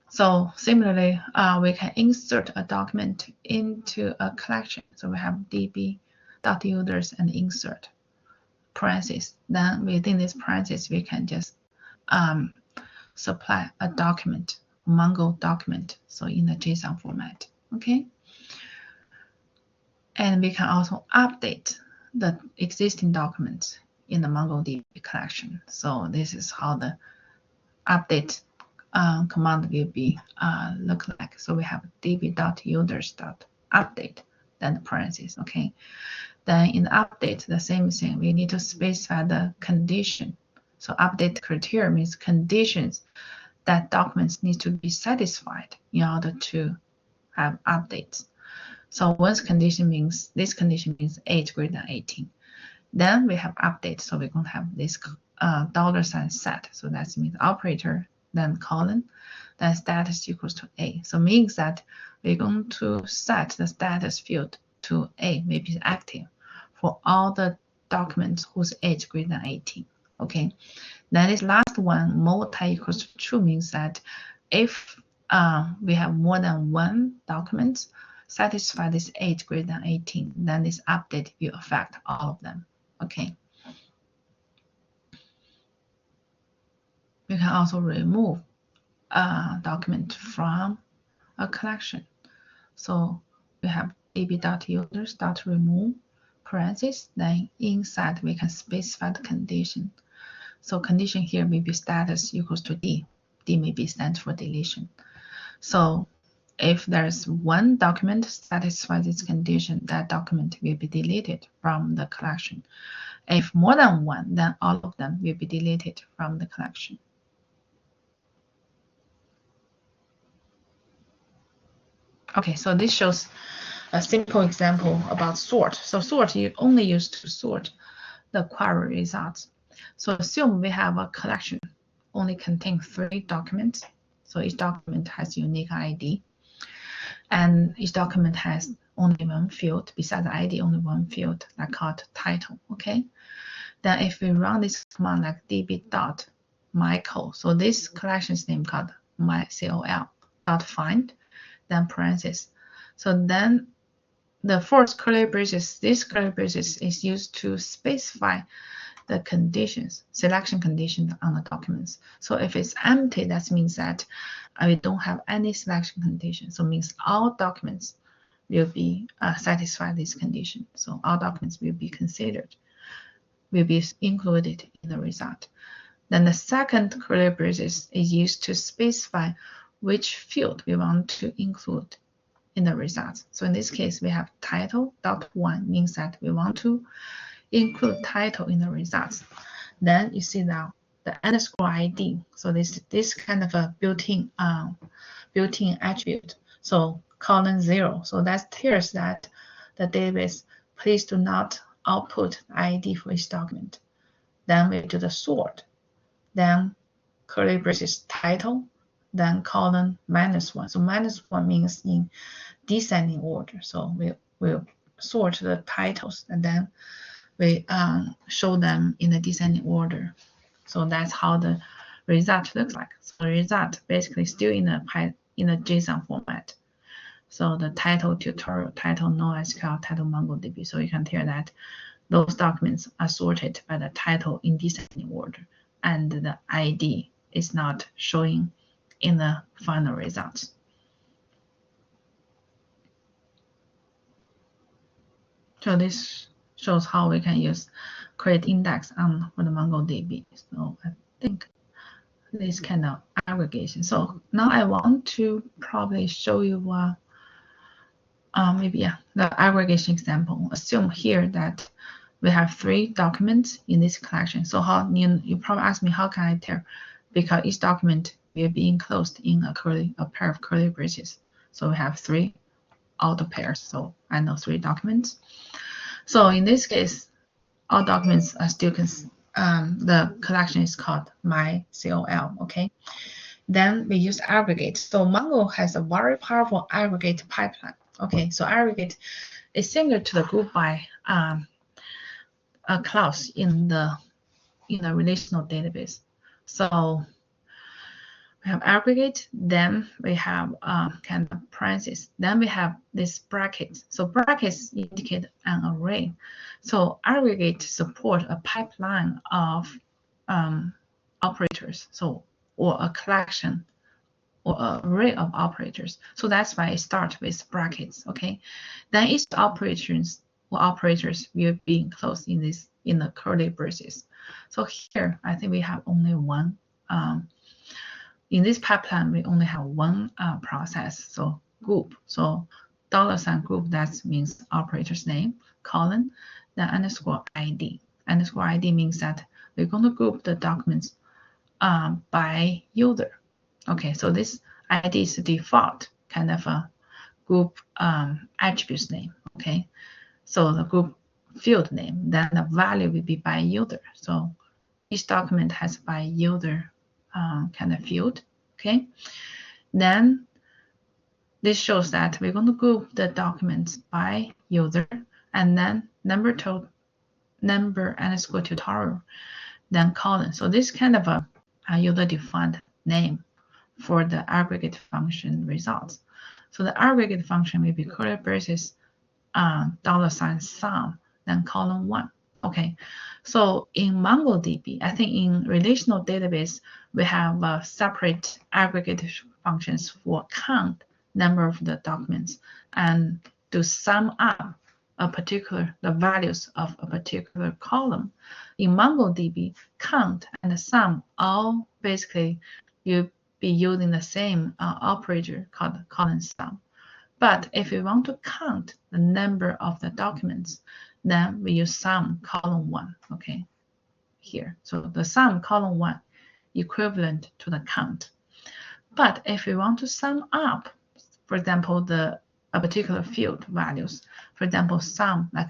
So similarly, we can insert a document into a collection. So we have db.users and insert parentheses. Then within this parentheses, we can just supply a document, Mongo document, so in the JSON format. Okay. And we can also update the existing documents in the MongoDB collection. So this is how the update command will be look like. So we have db.users.update, then the parentheses. Okay. Then in the update, the same thing. We need to specify the condition. So update criteria means conditions that documents need to be satisfied in order to have updates. So once condition means, this condition means age greater than 18. Then we have update. So we're going to have this $sign set. So that means operator, then colon, then status equals to A. So means that we're going to set the status field to A, maybe active, for all the documents whose age greater than 18. Okay. Then this last one, multi equals to true, means that if we have more than one document satisfy this age greater than 18, then this update will affect all of them. Okay. We can also remove a document from a collection. So we have db.users.remove parentheses, then inside we can specify the condition. So condition here may be status equals to D. D maybe stands for deletion. So if there's one document satisfies this condition, that document will be deleted from the collection. If more than one, then all of them will be deleted from the collection. Okay, so this shows a simple example about sort. So sort you only use to sort the query results. So assume we have a collection only contains 3 documents. So each document has unique ID. And each document has only one field. Besides the ID, only one field that's called title. Okay. Then if we run this command like db.mycol, so this collection's name called mycol.find, then parentheses. So then the first curly braces, this curly braces is used to specify the conditions, selection conditions on the documents. So if it's empty, that means that we don't have any selection condition. So it means all documents will be satisfy this condition. So all documents will be considered, will be included in the result. Then the second curly braces is used to specify which field we want to include in the results. So in this case, we have title.1 means that we want to include title in the results. Then you see now the underscore ID. So this kind of a built-in attribute. So colon 0. So that tells that the database, please do not output ID for each document. Then we do the sort. Then curly braces title. Then colon -1. So -1 means in descending order. So we'll sort the titles and then we show them in the descending order. So that's how the result looks like. So the result basically still in a JSON format. So the title tutorial, title NoSQL, title MongoDB. So you can tell that those documents are sorted by the title in descending order, and the ID is not showing in the final results. So this shows how we can use create index on for the MongoDB. So I think this kind of aggregation. So now I want to probably show you the aggregation example. Assume here that we have 3 documents in this collection. So how you probably ask me, how can I tell? Because each document will be enclosed in a pair of curly braces. So we have 3 auto pairs. So I know 3 documents. So in this case, all documents are still the collection is called mycol. Okay. Then we use aggregate. So Mongo has a very powerful aggregate pipeline. Okay, so aggregate is similar to the group by clause in the relational database. So we have aggregate, then we have kind of parentheses, then we have this brackets. So brackets indicate an array. So aggregate support a pipeline of operators, so or a collection or an array of operators. So that's why it starts with brackets. Okay, then each operators will be enclosed in the curly braces. So here I think we have only one. In this pipeline, we only have one process, so group. So $group, that means operator's name, colon, then underscore ID. Underscore ID means that we're going to group the documents by user. Okay, so this ID is the default kind of a group attributes name. Okay, so the group field name, then the value will be by user. So each document has by user kind of field. Okay, then this shows that we're going to group the documents by user, and then number underscore tutorial, then colon. So this kind of a user defined name for the aggregate function results. So the aggregate function will be curly braces $sum, then colon 1. Okay, so in MongoDB, I think in relational database, we have separate aggregate functions for count number of the documents and to sum up the values of a particular column. In MongoDB, count and sum all basically you'll be using the same operator called colon sum. But if we want to count the number of the documents, then we use sum colon 1. Okay, here. So the sum colon 1 equivalent to the count. But if we want to sum up, for example, a particular field values, for example, sum, like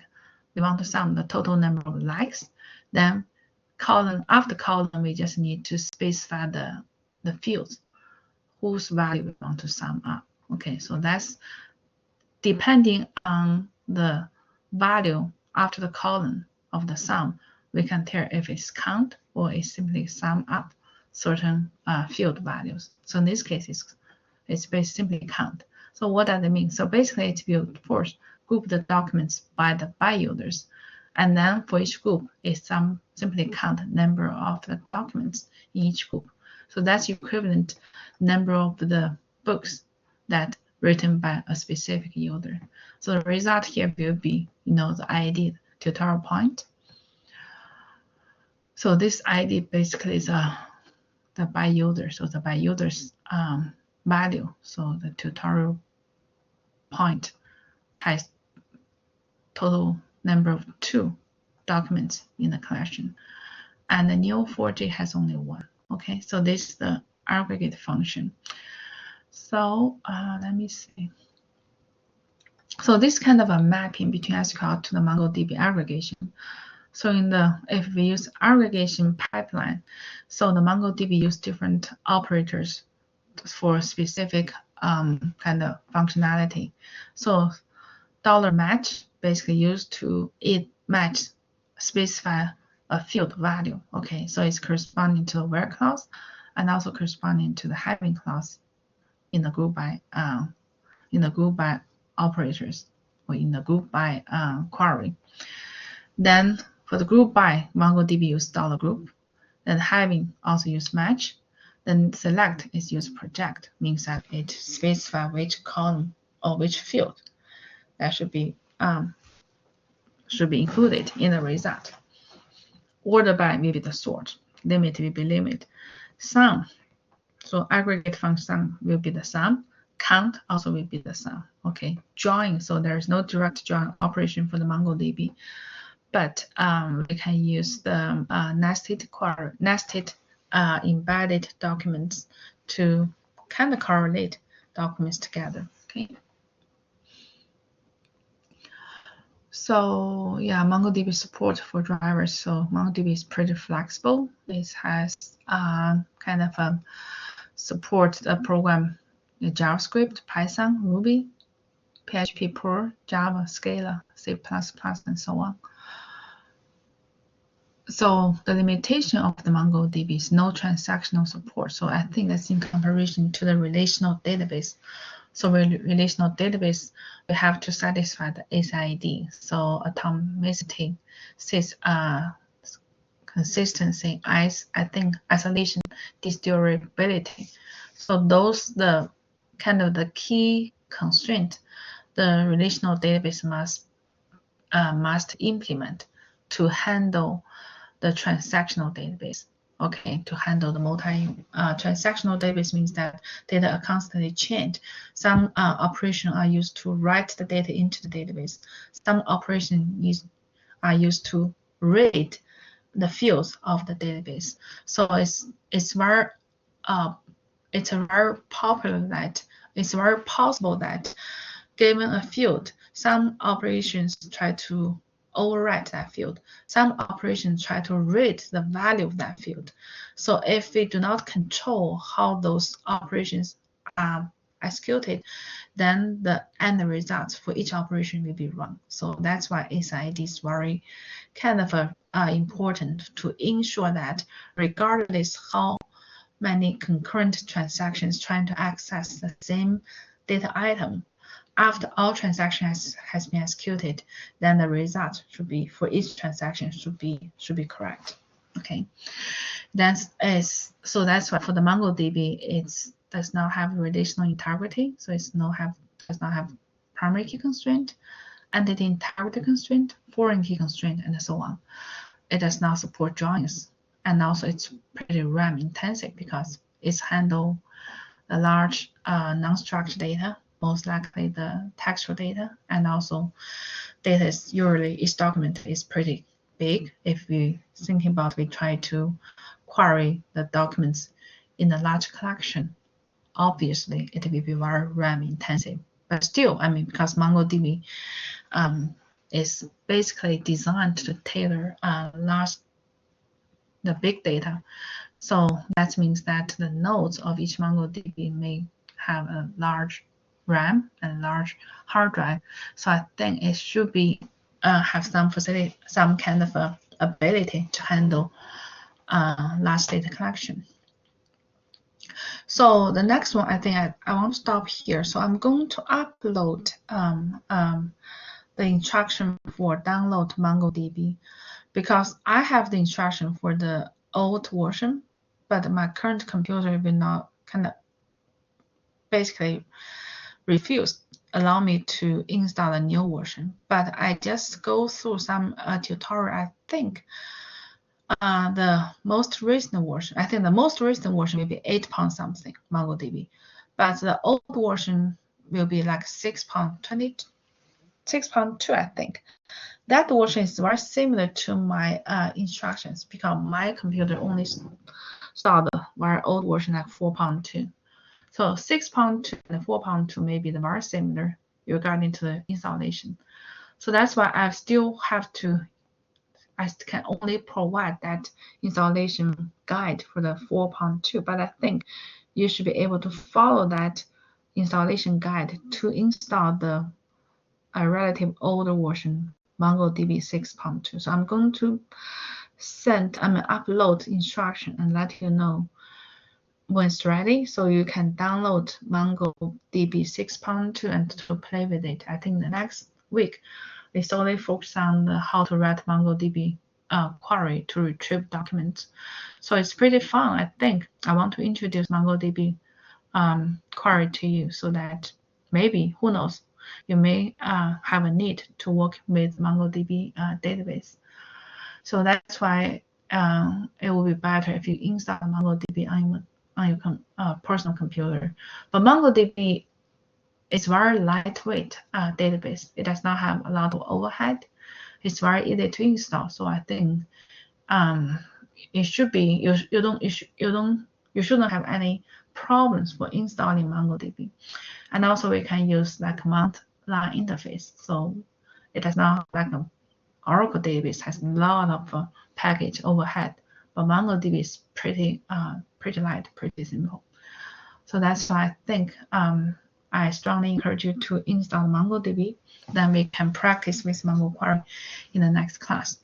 we want to sum the total number of likes, then after colon, we just need to specify the fields whose value we want to sum up. Okay, so that's depending on the value after the colon of the sum, we can tell if it's count or it's simply sum up certain field values. So in this case, it's basically simply count. So what does it mean? So basically, it will first group the documents by users, and then for each group, it simply count number of the documents in each group. So that's equivalent number of the books that written by a specific user. So the result here will be, the ID tutorial point. So this ID basically is the by user, so the by user's value. So the tutorial point has total number of 2 documents in the collection, and the neo4j has only 1. Okay, so this is the aggregate function. So let me see. So this kind of a mapping between SQL to the MongoDB aggregation. So if we use aggregation pipeline, so the MongoDB use different operators for specific kind of functionality. So $match basically used to specify a field value. Okay, so it's corresponding to the where clause and also corresponding to the having clause in the group by operators or in the group by query. Then for the group by, MongoDB use dollar group. Then having also use match. Then select is use project, means that it specifies which column or which field that should be included in the result. Order by will be the sort. Limit will be limit. Sum, so aggregate function will be the sum. Count also will be the sum. Okay. Join, so there is no direct join operation for the MongoDB, but we can use the nested embedded documents to kind of correlate documents together. Okay. So yeah, MongoDB support for drivers. So MongoDB is pretty flexible. It has kind of support the program JavaScript, Python, Ruby, PHP, Perl, Java, Scala, C++, and so on. So the limitation of the MongoDB is no transactional support. So I think that's in comparison to the relational database. So relational database, we have to satisfy the SID. So atomicity, consistency, I think isolation, durability. So those the kind of the key constraint the relational database must implement to handle the transactional database. Okay, to handle the transactional database means that data are constantly changed. Some operations are used to write the data into the database. Some operations are used to read the fields of the database. So it's very possible that given a field, some operations try to overwrite that field. Some operations try to read the value of that field. So if we do not control how those operations are executed, then the end results for each operation will be wrong. So that's why SID is very kind of important to ensure that regardless how many concurrent transactions trying to access the same data item, after all transaction has been executed, then the result should be for each transaction should be correct. Okay, that's why for the MongoDB it does not have relational integrity, so does not have primary key constraint, entity integrity constraint, foreign key constraint, and so on. It does not support joins, and also it's pretty RAM intensive because it's handle the large non-structured data, most likely the textual data, and also data is usually its document is pretty big. If we thinking about we try to query the documents in a large collection, obviously it will be very RAM intensive. But still, I mean, because MongoDB is basically designed to tailor the big data. So that means that the nodes of each MongoDB may have a large RAM and large hard drive. So I think it should be have some facility, some kind of ability to handle large data collection. So the next one, I think I want to stop here. So I'm going to upload the instruction for download MongoDB because I have the instruction for the old version, but my current computer will not kind of basically refuse allow me to install a new version. But I just go through some tutorial. I think the most recent version, will be 8 pound something MongoDB, but the old version will be like 6.2, I think. That version is very similar to my instructions because my computer only saw the very old version like 4.2. So 6.2 and 4.2 may be the very similar regarding to the installation. So that's why I can only provide that installation guide for the 4.2, but I think you should be able to follow that installation guide to install the relative older version MongoDB 6.2. So I'm going to upload instruction and let you know when it's ready, so you can download MongoDB 6.2 and to play with it. I think the next week They solely focus on how to write MongoDB query to retrieve documents. So it's pretty fun, I think. I want to introduce MongoDB query to you so that maybe, who knows, you may have a need to work with MongoDB database. So that's why it will be better if you install MongoDB on your personal computer. But MongoDB is very lightweight database. It does not have a lot of overhead. It's very easy to install. So I think it should be you shouldn't have any problems for installing MongoDB. And also we can use like command line interface. So it does not like an Oracle database has a lot of package overhead, but MongoDB is pretty light, pretty simple. So that's why I think I strongly encourage you to install MongoDB. Then we can practice with Mongo query in the next class.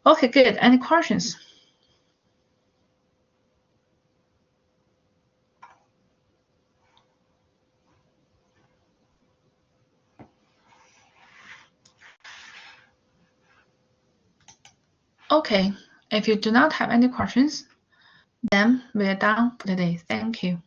Okay, good. Any questions? Okay, if you do not have any questions, then we are done for today. Thank you.